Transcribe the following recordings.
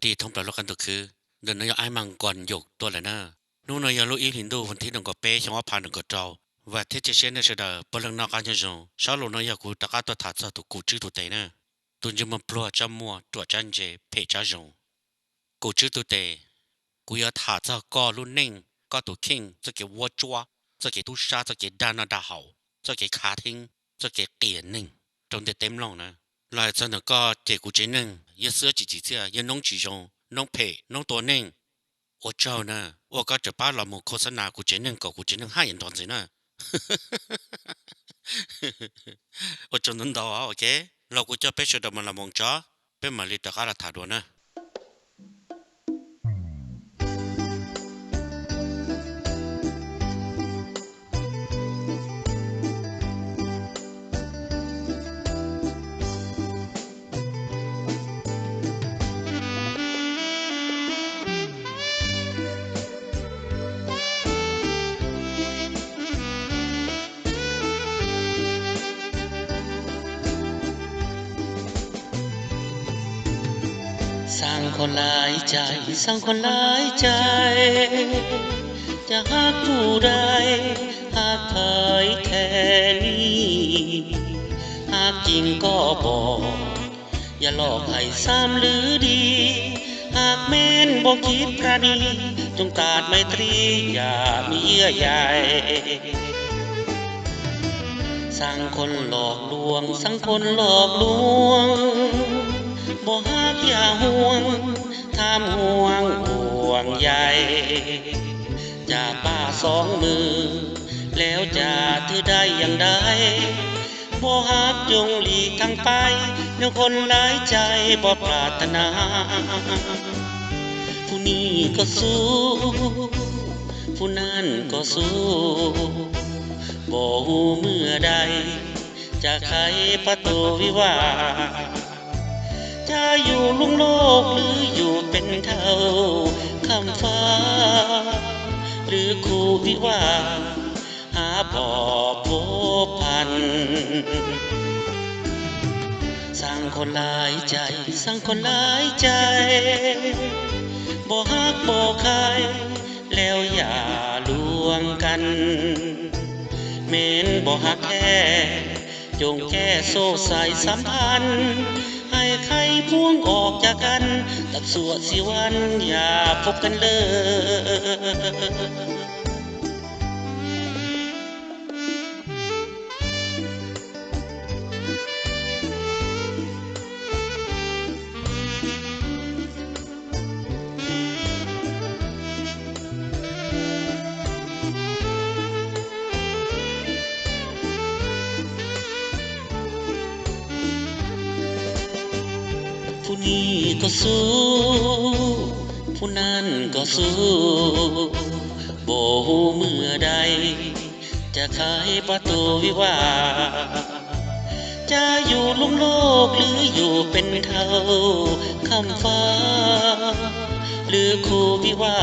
ที่ท่องปลาโลกันตัวคือเดินนายไอ้มังกรหยกตัวละเนอนู่นนายลูอีหินดูวันที่หนึ่งก็เป๊ะช่างว่าผ่านหนึ่งก็เจ้าว่าที่จะเช่นนั้นเสด็จปลังนักการจะจงชาวโลกนายกูตะการตัวถัดจากตัวกูชื่อตัวเตนะตุนจะมันปลัวจำมัวตัวจันเจเพจจงกูชื่อตัวเตกูอยากถัดจากก็รุ่นนิ่งก็ตัวคิงจะเก็บวัวจัวจะเก็บทุชาจะเก็บด้านดาเหาจะเก็บขาทิ้งจะเก็บเกียนนิ่งจงเต็มลงนะหลายจันก็เจกูเจนึงยัดเสื้อจีเจ้ายันน้องจีจงน้องเพน้องตัวนิ่ง我知呢，我个这把老母可是拿古真人搞古真人还人当真呢，我就能到啊，OK，老古叫别说的么老蒙着，别么里得嘎了太多呢。สร้างคนหลายใจสร้างคนหลายใจจะหากผู้ใดหากเผยแค่นี้หากจริงก็บอกอย่าหลอกให้ซ้ำหรือดีหากแม้นบอกคิดประนีจงตัดไมตรีอย่ามีเยื่อใยสร้างคนหลอกลวงสร้างคนหลอกลวงบ่ฮักอย่าห่วงทำห่วงห่วงใยจากป้าสองมือแล้วจะถือได้อย่างใดบ่ฮักจงหลีกทางไปแนวคนหลายใจบ่ปรารถนาผู้นี้ก็สู้ผู้นั้นก็สู้บ่ฮู้เมื่อใดจะไขประตูวิวาห์จะอยู่ลุ่มโลกหรืออยู่เป็นเท่าคำฟ้าหรือคู่วิวาหาบ่พบพันสร้างคนหลายใจสร้างคนหลายใจบ่ฮักบ่ใครแล้วอย่าลวงกันแม้นบ่ฮักแท้จงแก้โซ่สายสัมพันธ์ให้ใครพวงออกจากกันตับสวดสิวันอย่าพบกันเลยผู้นี้ก็สู้ผู้นั้นก็สู้บ่ฮู้เมื่อใดจะไขประตูวิวาห์จะอยู่ลุ่มโลกหรืออยู่เป็นเท่าคำฟ้าหรือคู่วิวา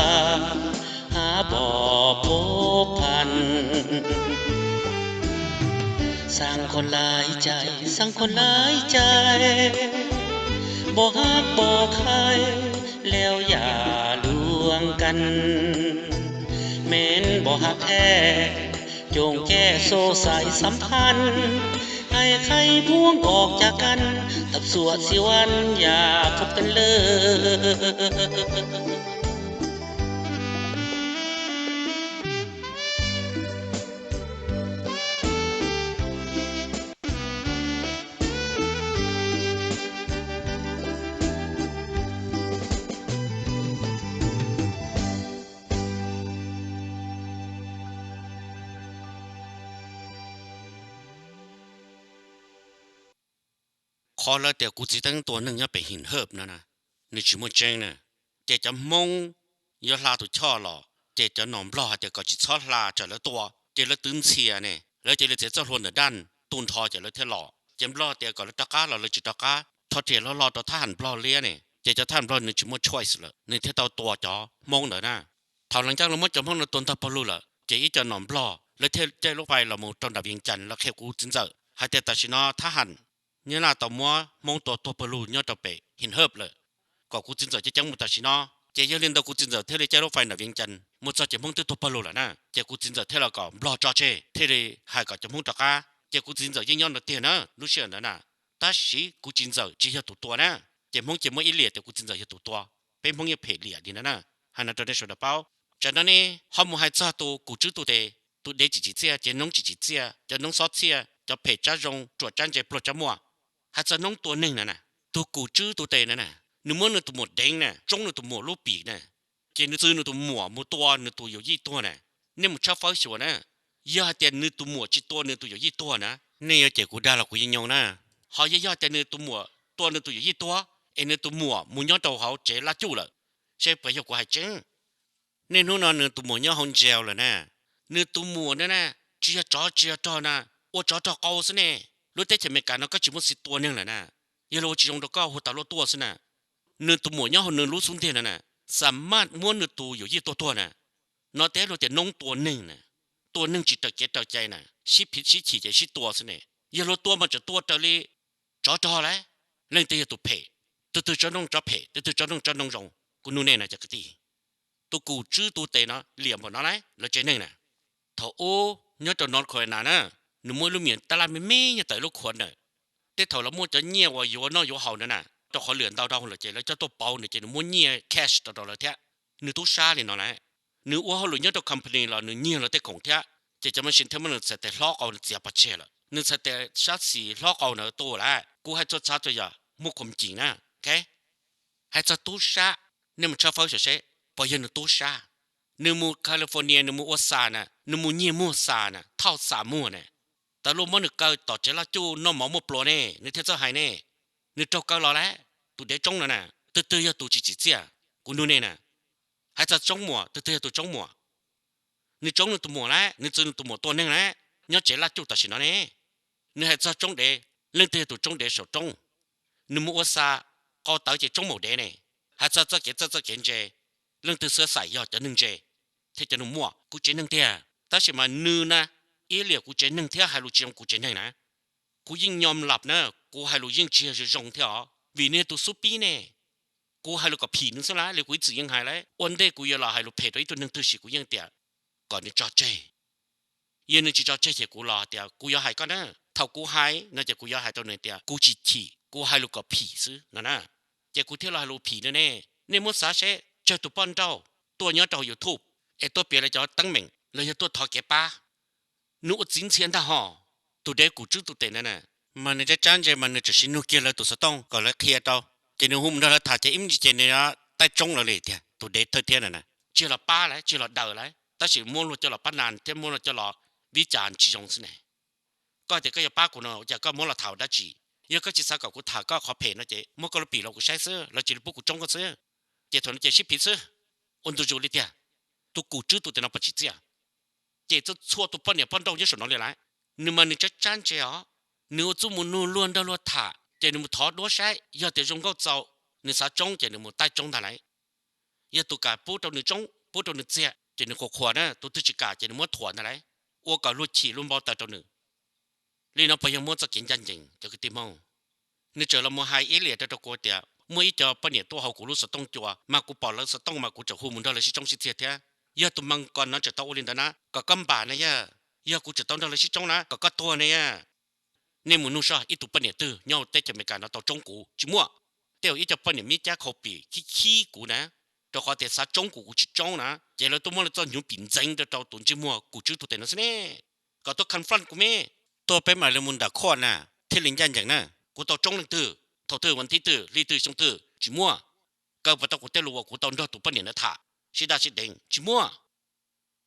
หาบ่พบพันสร้างคนหลายใจสร้างคนหลายใจบ่ฮักบ่ใครแล้วอย่าลวงกันแม้นบ่ฮักแท้จงแก้โซ่สายสัมพันธ์ให้ใครพวงออกจากกันตับสวดสิวันอย่าพบกันเลยขอแล้วเดี๋ยวกูจะตั้งตัวหนึ่งอย่าไปหินเฮิบนะนี่ชิมเจงเนี่ยเจจะมงอย่าลาตัวช่อหรอเจจะหนอมรอเดี๋ยวก็จะชอลาจะละตัวเจละตื่นเสียเนี่ยแล้วเจละเจจะรวนเดดันตุนทอเจละเทหล่อเจมรอเดี๋ยวก็ละตะก้าเราเลยจิตะก้าทอเจแล้วรอตัวท่านปลอเลี้ยเนี่ยเจจะท่านปลอนี่ชิมช่วยสิละในเทตัวจอมงเด้อนะทางหลังจากเราไม่จะมองเราตุนทับปลุละเจอีจะหนอมรอแล้วเทเจลงไปเราโมตอนดับยิงจันแล้วแค่กูจินเจอให้เตตัชินาทหารเนี่ยน่าต่อมัวมองตัวปลูเนี่ยต่อไปหินเฮิบเลย ก็กูจินจะจังมุตาชิเนาะเจยังเล่นดกูจินจะเทเลเจรถไฟน่ะเวียงจันทร์มุจะจะมุ่งตัวปลุละนะเจกูจินจะเทเลก็รอจอเจเทเลหายก็จะมุ่งตะกาเจกูจินจะยิ่งย้อนเตียนะรู้เชื่อนะแต่สิกูจินจะจะ要ตัวนะเจมุ่งอีเลียแต่กูจินจะ要ตัวเป็นมุ่ง要เพลียดีนะหันนั่นตัวได้ชดเป้าจากนั้นนี่เขามุ่งให้จ้าตัวกูจื้อตัวเดตัวเดจิจิเจียเจน้องจิจิเจียเจน้องซอเจียจะเพจจ้าจงตรวจจันเจปลดจมัวให้จะน้องตัวหนึ่งนะตัวกูจื้อตัวเดนั่นน่ะนึกว่านึกตัวหมดแดงน่ะจงนึกตัวหมดลูกปีกน่ะเจนึกซื้อนึกตัวหมวดตัวนึกตัวอยู่ยี่ตัวน่ะนี่มันชอบฟ้าชัวนะย่าแต่นึกตัวหมวดจีตัวนึกตัวอยู่ยี่ตัวนะนี่เจกูได้ละกูยิงยองนะเขาย่าแต่นึกตัวหมวดตัวนึกตัวอยู่ยี่ตัวเอ็นนึกตัวหมวดมุนย้อนตัวเขาเจละจู่เลยใช่ไปยกกูให้เจงนี่นู้นนึกตัวหมวดย้อนห้องเจลเลยนะนึกตัวหมวดนั่นน่ะจีจ่อนะว่าจ่อเอาซะเนี่ยรู้แต่จะไม่การเราก็จิมุสิตัวนึงแหละนะยังเราจีจงตัวก็หัวตาโลตัวซะนะเนื้อตัวหมูเนี่ยเขาเนื้อรู้สุนเทนน่ะสามารถม้วนเนื้อตัวอยู่ยี่ตัวน่ะนอแต่เราจะน้องตัวหนึ่งน่ะตัวหนึ่งจิตตะเกียตใจน่ะชิผิดชิฉีจะชิตัวซะเนี่ยยังเราตัวมันจะตัวตะลีจ่อเลยเรื่องตัวตัวเพตัวจะน้องจะเพตัวจะน้องจะน้องจงกูนู่นเนี่ยนะจะกตีตัวกูจื้อตัวเตนะเหลี่ยมหมดนั่นแหละแล้วเจนึงน่ะถ้าโอ้เนี่ยจะนอนคอยน่ะนะหนูมวยลูกเมียนตลาดไม่เนี่ยแต่ลูกคนน่ะแต่ถ้าเรามัวจะเงียบว่าอยู่นอกอยู่เห่านั่นน่ะตัวเขาเหลือนดาวเลยเจแล้วเจ้าตัวเปาเนี่ยเจนึกมัวเงียแคชตัวเลยเท่านึกตู้ชาเลยเนาะแหละนึกว่าเขาหลุดเนี่ยตัวคอมพานีเรานึกเงียแล้วแต่ของเท่าจะมาชินเท่ามันจะแต่ล้อเอาเสียปัจเจละนึกจะแต่ชาสีล้อเอาเนาะตัวละกูให้ตัวชาตัวอย่ามุกคมจริงนะโอเคให้ตัวตู้ชาเนี่ยมันชอบฟ้าเฉยๆพอยันตู้ชานึกมูแคลิฟอร์เนียนึกมูออสซานะนึกมูเงียมูซานะเท่าสามมูเนี่ยแต่ลูกมันนึกเกิดต่อเจละจูน้องหมอมุปลอเนี่ยนึกเท่าจะหายเนี่ยนึกเจ้าเกิดรอแล้วตัวเด็กจงน่ะตื่要ตัวจิตเจียกูนู่นเนี่ยให้จะจงหมัวตื่要ตัวจงหมัวนึกจงนึกตัวหมัวแล้วนึกจะนึกตัวหมัวตัวนึงแล้วเนี่ยเจละจูตัดสินเนี่ยนึกให้จะจงเดเรื่องตัวจงเดสจงนึกมัวซาก็ต่อจะจงหมดเดเนี่ยให้จะเก็บเจเรื่องตัวเสือใส่ยอดจะนึงเจที่จะนึกมัวกูเจนึงเดียแต่สิมานึกนะเอเลียกูเจนึงเทียให้รู้จงกูเจนึงนะกูยิ่งยอมหลับนะกูให้รู้ยิ่งเชียร์จงเทียvìเนี่ยตัวสุปีเนี่ยกูให้ลูกกับผีนึงซะละเลยกูจะยังหายเลยวันเด็กกูยังรอให้ลูกเพดไว้ตัวนึงตัวสิกูยังเดียก่อนนี่จอเจยังนึกจะจอเจเสียกูรอเดียกูยังหายก็นะถ้ากูหายน่าจะกูยังหายตัวนึงเดียกูจิตทีกูให้ลูกกับผีซื้อนั่นนะเจ้ากูเที่ยวรอให้ลูกผีนั่นแน่เนี่ยมุสาเชเจ้าตัวป้อนเจ้าตัวเนี้ยเจ้าอยู่ทุบไอตัวเปลี่ยนเลยจะตั้งเหม่งเลยจะตัวทอเก็บป้าหนูจิ้นเชียนท่าห่อตัวเด็กกูจื้อตัวเต็นนั่นน่ะมันจะจ้างใจมันจะชินุเกียร์ตัวสตองก็เลยเคลียร์ตัวเจนหุ่มเราถ่ายเจอิมเจนเนี่ยใต้จงเราเลยเดียตัวเด็กเท่าเทียนน่ะเจอเราป้าเลยเจอเราเดาเลยแต่สิมัวเราเจอเราป้านานเทียมัวเราเจอเราวิจารณ์จีจงสิเนี่ยก็เด็กก็อย่าป้ากูเนาะจะก็มัวเราถ่ายได้จียังก็จะสักกับกูถ่ายก็ขอเพลนะเจมัวก็เราปีเรากูใช้ซื้อเราจะพวกกูจงก็ซื้อเจถอนเจชิผิดซื้ออันตัวจูเลยเดียตัวกูจื้อตัวเต็นเอาไปจีเจียเจจะชั่วตัวป้อนเนี่ยป้อนตรงยังสนองเลยไรนี่มันจะจ้างเจ้าnếu chúng muốn nuôi luôn đó luôn thả chỉ nếu muốn thọ đua sai giờ thì chúng có giàu nếu sao trông chỉ nếu muốn tay trông thà lại giờ tụi cả bố trông nếu trông bố trông nếu chia chỉ nếu khó khăn á tụi chỉ cả chỉ nếu muốn thuận thà lại 我搞路起路包带着你你那朋友摸着紧张紧这个地方你这了摸还一列的国家每一家半年多好古路是动作嘛古保了是动嘛古就后门到了是中西贴贴要tu mang con nóจะโตlên đó naก็กำบานะย่ากูจะต้อง到了是中นะก็ตัวเนี่ยเนี่ยมุนุชาอีตุปเนี่ยตื้อเงาเตจะไม่การเราต่อจงกูจิมัวเดี๋ยวอีจะปเนี่ยมีจ้าเขาปีขี้กูนะตัวเขาแต่ซาจงกูจิจงนะเจแล้วตัวมันจะอยู่ปิ่นจังเดี๋ยวตัวจิมัวกูจื้อตัวเต็นนั่นสิเนี่ยก็ตัวคันฟรันกูไม่ตัวไปมาเลยมุนดาข้อน่ะที่ลิงยันอย่างน่ะกูต่อจงหนึ่งตื้อทอตื้อวันที่ตื้อรีตื้อชงตื้อจิมัวก็พอตัวกูเตลูว่ากูต่อรอตุปเนี่ยนะท่าชิดาชิดเด้งจิมัว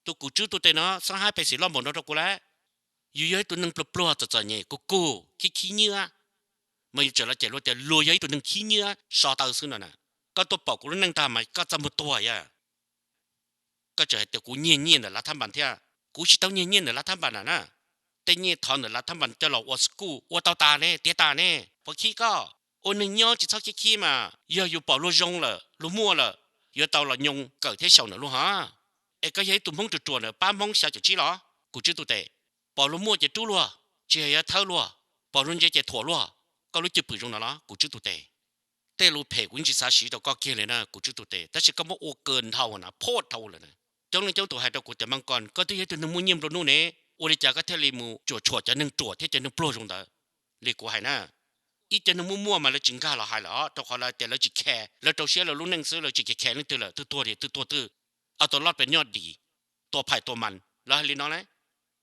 ตัวกูจื้อตัวเต็นนะสังหายไปสิล้อมบนรถกูแล้วอยู่ยัยตัวนึงปลัวจะเนี่ยกูขี้เนื้อไม่จะละเจรถแต่รวยยัยตัวนึงขี้เนื้อชอตาซึ่งนั่นน่ะก็ตัวปอกกูนั่งตามมาก็จำหมดตัวอ่ะก็จะแต่กูเงียๆน่ะละทำบันเทียกูชิต้องเงียๆน่ะละทำบันน่ะแต่เงียทอนน่ะละทำบันจะหลอกว่าสกูว่าเตาตาเนี่ยเตี้ยตาเนี่ยพอขี้ก็โอ้นึงย่อจิตชอบขี้มาอย่าอยู่ปอกลูกยงเลยลูกมัวเลยอย่าเตาละยงเกิดที่เฉาน่ะลูกฮะไอ้ก็ยัยตุ่มพงจุดๆน่ะป้ามงเสียจุดจี้หรอกูจื้อตัวเตะbỏ lúa mua chỉ trú lúa chỉ thao lúa bỏ luôn chỉ thổ lúa có lúc chỉ bự trong đóกูจื้อตัวเตะ แต่รู้เพกวิ่งจิตสาสีตัวก็เกี่ยเลยนะกูจุดตัวเตะแต่ฉันก็ไม่โอเกินเท่านะโพดเท่าเลยนะเจ้าหนึ่งเจ้าตัวให้ตัวกูแต่มังกรก็ที่ให้ตัวนึงมุ่งยิ้มตัวนู้นเนี่ยโอริจาก็เทลีมูจวดฉวดจะนึงจวดที่จะนึงโปรยตรงเตอเรียกกูให้นะอีจะนึงมั่วๆมาแล้วจิงก้าเราให้เหรอตัวเขาเลยแต่เราจิแค่แล้วตัวเชี่ยเรารู้หนังสือเราจิแค่นึงตัวละตัวเดียวตัวตื้อเอาตัวรอดเป็นยอดดีตัวไผ่ตัวมันแล้วให้ลีน้องนะ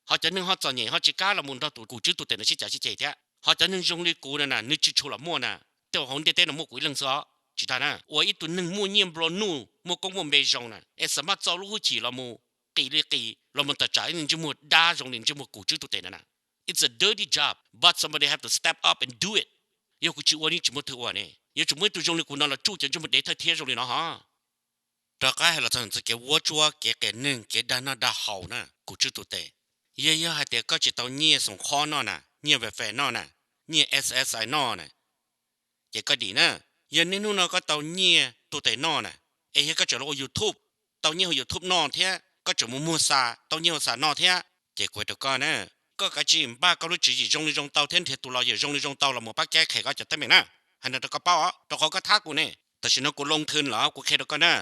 เขาจะนึงเขาจะเนี่ยเขาจิก้าละมุนเราตัวกูจื้อตัวเตะในชิจ่าชิเจ๊เท้เขาจะนึงจงลีกูนั่นน่ะนึกชิชูละมั่วน่ะเจ้าของเต้ๆน่ะมั่วกูเรื่องซอ知道呢？我一顿能摸念不弄，摸公摸没用呢。哎，什么走路去了摸，给了给，了么的债人就摸打中人就摸股子都得了呢。It's a dirty job, but somebody have to step up and do it. 要估计我你怎么投我呢？要怎么都中的股那了，主角怎么得他贴中的了哈？大概还了这样子给我做给人给单那打好呢，股子都得。也还得个知道你送好呢呢，你为烦恼呢，你 SSI 呢，这个的呢。giờ nên nó có tàu nhia tụ tệ nọ này, ấy cái chỗ là YouTube tàu nhia YouTube nọ thế, có chỗ mua xả tàu nhia xả nọ thế, chỉ quay được con nè, có cái gì ba cái lúc chỉ dùng tàu thiên thiệt tụ là dùng tàu là một bác cái khai cái chặt tay mình nè, hay là có bao á, đó có cái thác của nè,แต่ฉันก็ลงทุนแล้วกูแค่được con nè,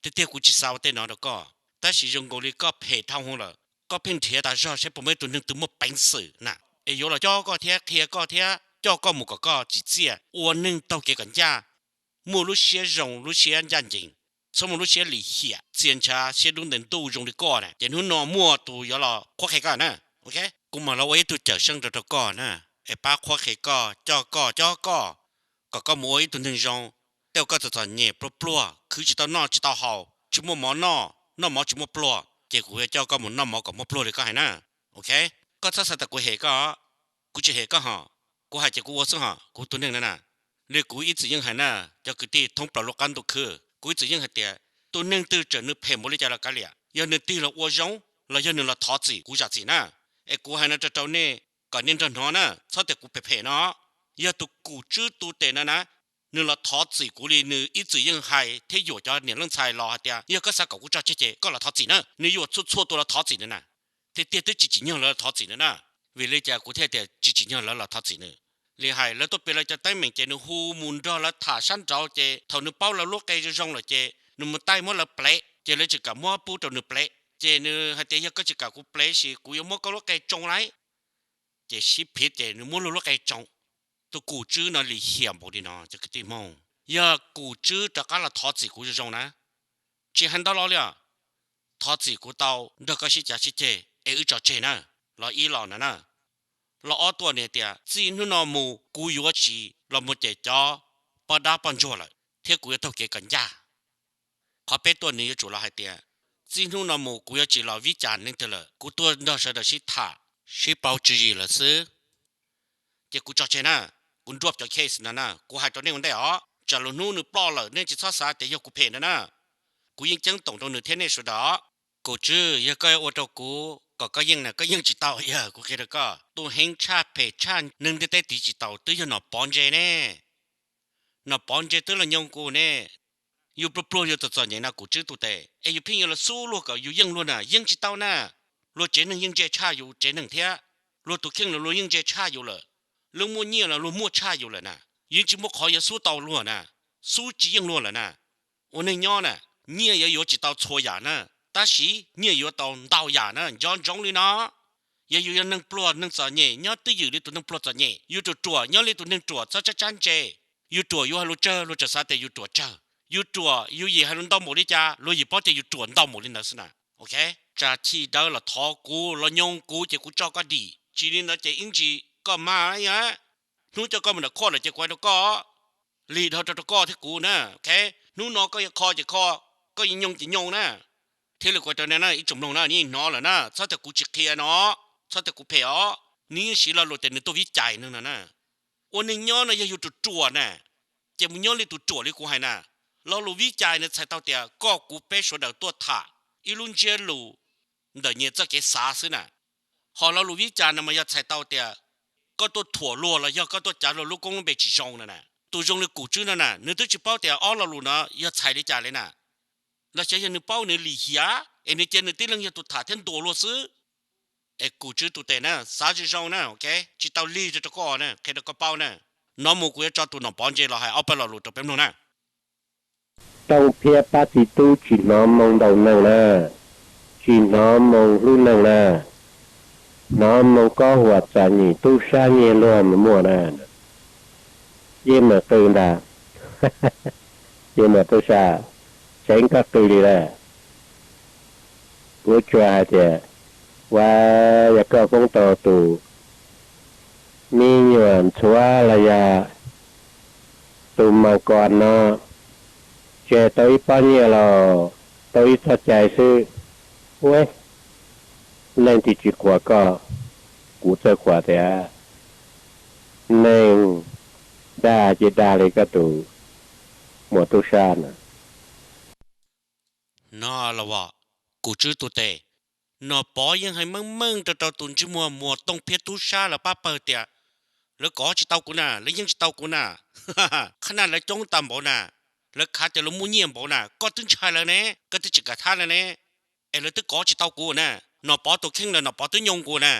แต่เดี๋ยวกูจะสาวเต้นนอđược con, แต่是用过的个配套好了，个平贴大少些不没ตัวนึงตัวมันเป็นสื่อน่ะไอ้有了叫个贴个贴。叫个某个几节，我能到给人家，莫路些容，路些认真，什么路些理解，检查些都能都用的过呢，然后那么都要了扩开个呢，OK，กูมาเราไว้ตัวเจอช่างตัวก่อนนะไอ้ป้า扩开个，ก็มวยตัวหนึ่งจงเดี๋ยวก็จะจะเนี่ยปลัวคือจิตนอจิตหาวชิมัวหมอนอหมอชิมัวปลัวเจ้ากูเจ้าก็มันนอหมอกับมัวปลัวเลยก็ให้นะโอเคก็ถ้าสัตว์กูเห็นก็กูจะเห็นก็ฮะกูหายใจกูว่าซึ่งฮะกูตัวหนึ่งนั่นน่ะเรื่องกูอีจะยังหายน่ะจะคือที่ท้องปลาโลกันตัวคือกูอีจะยังหายเดียตัวหนึ่งตื่นเจอหนึ่งเพ่งบริจาคกันเลยยังหนึ่งตีละวัวจงแล้วยังหนึ่งละท้อจีกูจะจีน่ะไอ้กูหายน่ะจะเจ้าเนี่ยก่อนนี้จะนอนน่ะชอบแต่กูเพ่เนาะยังตัวกูจื้อตัวเตะนะหนึ่งละท้อจีกูเลยหนึ่งอีจะยังหายที่อยู่จะเนี่ยเรื่องชายรอเดียยังก็สักกูจะเจ๊ก็ละท้อจีน่ะนี่อยู่ชั่วตัวละท้อจีน่ะที่เตี้ยตัวจีเนี่ยละท้อจีน่ะวิเลยจะกูเที่ยเตี้ยจีเนี่ยละท้อจีน่ะ厉害了，都别了就对面这那户门着了，塔山着这，头那包了落盖就上了这，那么带么了不来，这了就个么不着那不来，这呢还得一个就个不来是，古有么个落盖中来，这是皮这那么落盖中，都古知那里险不的呢，这个地方，呀古知这个了桃子古就中呢，这很到了，桃子古到那个是假是这，哎一着这呢，老一老呢。เราเอาตัวเนี่ยเดียจีนนู่นมูกูอยู่ว่าชีเราหมดใจจ่อปอดาปันจ่อเลยเที่ยกูจะต้องเกี่ยกันยาเขาเป็นตัวนี้จุฬาให้เดียจีนนู่นมูกูจะจีเราวิจารณ์นึงเถอะกูตัวน่าเสด็จชิตาชิเปาจีเลยซื้อเจ้ากูจ่อเจน่ะกูรวบจ่อเคสนั่นน่ะกูหายตัวนี้มันได้อ๋อจะเรานู่นปล่อเลยเนี่ยจะทอดสาแต่ยกกูเพนนั่นน่ะกูยิ่งจังตรงนึงเท่านี้สุดอ๋อกูจื้อยังก็อวดกูก็ยังนะก็ยังจิตเอาเยอะกูคิดก็ตัวเฮงชาเพชาหนึ่งได้ดิจิตเอาตัวยังหนอปอนเจเน่หนอปอนเจตัวละยงกูเน่อยู่ปลุกอยู่ตัวเนี่ยนะกูจื้อตัวเตะไอ้อยู่พิงอยู่ละสู้ลูกก็อยู่ยังล้วนน่ะยังจิตเอาน่ะลูกเจนึงยังเจชาอยู่เจนึงเทียลูกตัวเข่งลูกยังเจชาอยู่เลยลูกมัวเนี่ยละลูกมัวชาอยู่เลยนะยังจิมัวขออย่าสู้เตาล้วนน่ะสู้จียังล้วนเลยนะวันนี้ย้อนน่ะเนี่ย也有几道错呀呢但是你也要到导演呢，讲中的呢，也有人能ปลด能做呢，你对有的都能ปลด做呢，有做做，你里都能做，这真正，有做有还路这啥的有做这，有做有也还能到某的家，路也包的有做到某的那是呢，OK， 这提到了淘股了用股这股找个地，今年呢这应急干嘛呀？นู้จะก็มันข้อเลยจะควายตัวก็ลีดเขาตัวก็ที่กูนะโอเคนู้นก็ยังคอจะคอก็ยังยงจะยงนะเทเลกว่าตัวนั้นอีจุ่มลงนะนี่นอแล้วนะถ้าแต่กูจะเคลียร์เนาะถ้าแต่กูเพย์อ๋อนี่สิเราโหลดแต่ในตัววิจัยนึงนะวันนี้ย้อนนะยังอยู่ตัวจั่วนะเจ้ามึงย้อนเลยตัวจั่วเลยกูให้นะเราโหลวิจัยเนี่ยใช้เท่าเดียวก็กูเป๊ะสุดเดียวตัวถ่าอีลุนเจลูเดี๋ยวเนี่ยจะเกษาสินะพอเราโหลวิจัยนะมันจะใช้เท่าเดียวก็ตัวถั่วรัวแล้วก็ตัวจ่าเราลูกกงไปจีจงนั่นน่ะตัวจงเลยกูจื้อนั่นน่ะเนื้อตัวจีเป้าเดียวอ๋อเราลูนะอย่าใช้ได้จ่าเลยน่ะแล้วใช้ยังเนื้อเป้าเนื้อหลีเหียเอ็นเจนที่เรื่องยังตัวถ่าเท่นตัวรัวซื้อเอ็กูจื้อตัวเตะนะสาจีจงนะโอเคจีเตาลีจะตะก้อนะแค่ตะกระเป๋านะ nó mua của cho tụi nó bán chơi là hay ở bên là lụt tập bên luôn nè tông phía bát thì tu chỉ nó mong đầu năng nè chỉ nó mong lúc năng nè nó mong có hoạt trả nhỉ tu sa nhỉ luôn mà mua nè nhưng mà từ đã nhưng mà tu sa tránh các từ đi ra của chùa thì và nhà cơ công tàu tù mi nhuận chúa là nhà tù mà còn nó chơi tới bao nhiêu là tới thật chạy sư ui nên thì chỉ quả có cú chơi quả thế à nên đa chỉ đa lấy cái tù một tu sa nè nó là vợ cụ chứ tụi tệ nó bỏ những hay măng cho tao tụi chứ mua tông phía tu sa là ba bờ tiệtแล้วก็จะเต้ากูน่ะแล้วยังจะเต้ากูน่ะขนาดแล้วจ้องตามบ่น่ะแล้วขาจะลงมุ้งเยี่ยมบ่น่ะก็ถึงใช่แล้วเนี่ยก็ถึงจะกระทานแล้วเนี่ยไอ้แล้วตึกก็จะเต้ากูน่ะนอปอตัวเข่งเลยนอปอตัวยงกูน่ะ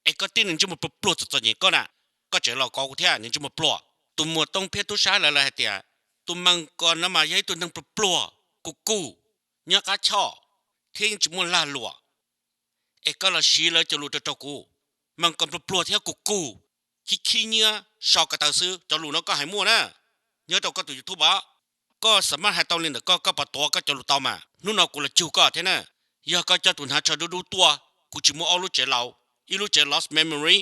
ไอ้ก็ตีหนึ่งจะมาปลุกตัวนี้ก็น่ะก็เจอเราก็กูเท่านึงจะมาปลุกตัวมัวต้องเพี้ยตัวช้าแล้วเตี้ยตัวมังกรน้ำมาย้ายตัวนึงปลุกกูเนี่ยก็ชอบเที่ยงจะมัวลาลัวไอ้ก็เราชี้เลยจะรู้ตัวกูมังกรปลุกเที่ยวกูขี้เนื้อชอบกระต่ายซื้อจะรู้น้องก็หายมั่วนะเนื้อตัวก็ตัวยูทูบก็สามารถให้เตาเล่นแต่ก็ปะตัวก็จะรู้เตามานู่นเอากูละจิวก็เท่านั้นยาก็จะตุนหาจะดูตัวกูจิมัวเอาลูกเจเราอีลูกเจ lost memory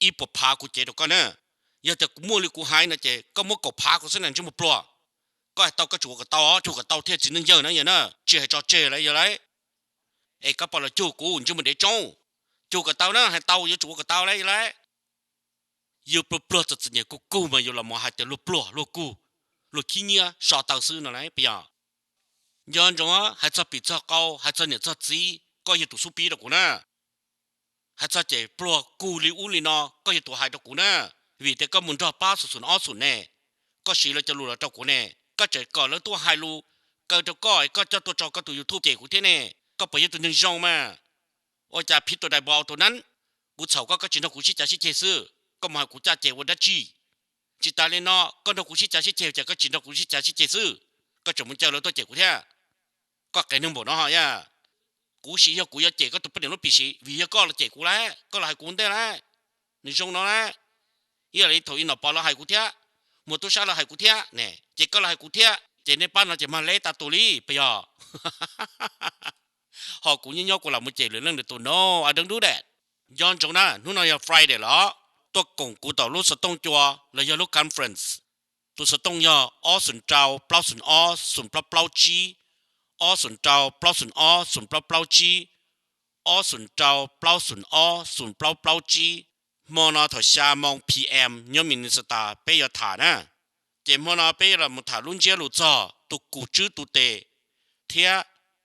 อีปพากูเจตัวก็เนอะยาแต่กูมั่วหรือกูหายนะเจก็มั่วกบพากูเส้นนั้นจะมั่วปลัวก็ให้เตาก็จูกับเตาเทียจีนึงเยอะนะอย่างนั้นเจให้จอเจอะไรอย่างไรไอ้ก็ปะละจูกูจะไม่ได้จงจูกับเตานะให้เตาอย่าจูกับเตาอะไรอย่างไรอยู่ปลุกจะเนี่ยกูมาอยู่ละมหาจะลุปลุกกูลุกขี้เนี้ยชอตาซื้อนั่นแหละเปียย้อนจังวะให้จะปิดจะเกาให้จะเนี่ยจะจีก็อยู่ตัวสุปีดกูนะให้จะเจ็บปลุกกูลิอุลินอก็อยู่ตัวหายดกูนะวิแต่ก็มุนรอป้าสุดอ้อสุดแน่ก็สีเราจะรู้แล้วเจ้ากูแน่ก็เจ็บก่อนแล้วตัวหายรู้ก็จะก้อยก็จะตัวจอก็ตัวยูทูบเจ็บกูเท่แน่ก็ไปยึดตัวหนึ่งจองมาโอ้จะพิษตัวใดบอลตัวนั้นกูเฉาก็จินตกูชิจ่าชิเจซื้อก็มากูจะเจวันดัจีจิตาเลนอก็นกูชิจ่าชิเจจะก็จินตกูชิจ่าชิเจซื้อก็จมุนเจอแล้วตัวเจกูแท้ก็แกนึงบอกน้องฮะย่ากูสิยกูยาเจก็ตัวเป็นรถปีสิวิยก็ละเจกูแล้วก็ละให้กูได้แล้วนี่ชงน้องแล้วยี่อะไรถอยนอปอละให้กูแท้หมดตัวชาละให้กูแท้เนี่ยเจก็ละให้กูแท้เจในบ้านเราจะมาเล่ตาตุลีไปย่อหอกูยิ่งยอกกูละมันเจหรือเรื่องเดือดตัวโน่I don't do that ย้อนจงนะนู่นเอาอย่า Friday เหรอตัวกงกูต่อรู้สตงจัวเลยยาลูกคอนเฟรนซ์ตัวสตงยาอ้อสุนเจ้าเปล่าสุนอ้อสุนเปล่าจีอ้อสุนเจ้าเปล่าสุนอ้อสุนเปล่าจีอ้อสุนเจ้าเปล่าสุนอ้อสุนเปล่าจีมอนาถอยชามอง PM ยอมินสตาเปียถานะเจมอนาเปียละมุถาลุนเจลุจ่อตุกูจื้อตุเตเทีย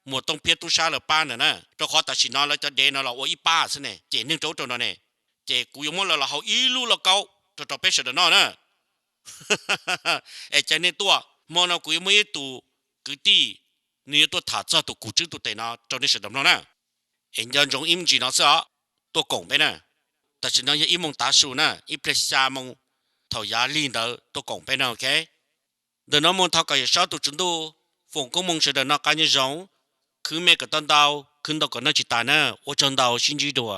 หมวดต้องเพียตุชาละป้านะเจ้าขอตัดสินนอนแล้วจะเดนเราโอ้อีป้าซะเนี่ยเจนึงโจ้ตัวนั่นเนี่ยเจกูยังมั่วเราเขาอีลูเราเกาจะเป็นเสด็จนอนะไอ้เจนี่ตัวมองเรากูยังไม่ตัวกูตีนี่ตัวถาดตัวกูจื้อตัวเตนะจะได้เสด็จนอนะเอ็นยันจงอิมจีนะสิตัวกงไปนะแต่ฉันยังอิมงตาสูนะอีเพลชามงเท่ายาลีนเดอตัวกงไปนะโอเคเดินน้ำมงเท่ากับยาชาตัวจุนดูฝงก็มงเสด็จนอการยังจงคือเมกตันดาวขึ้นดอกก็น่าจิตานะว่าจันดาวชินจีดัว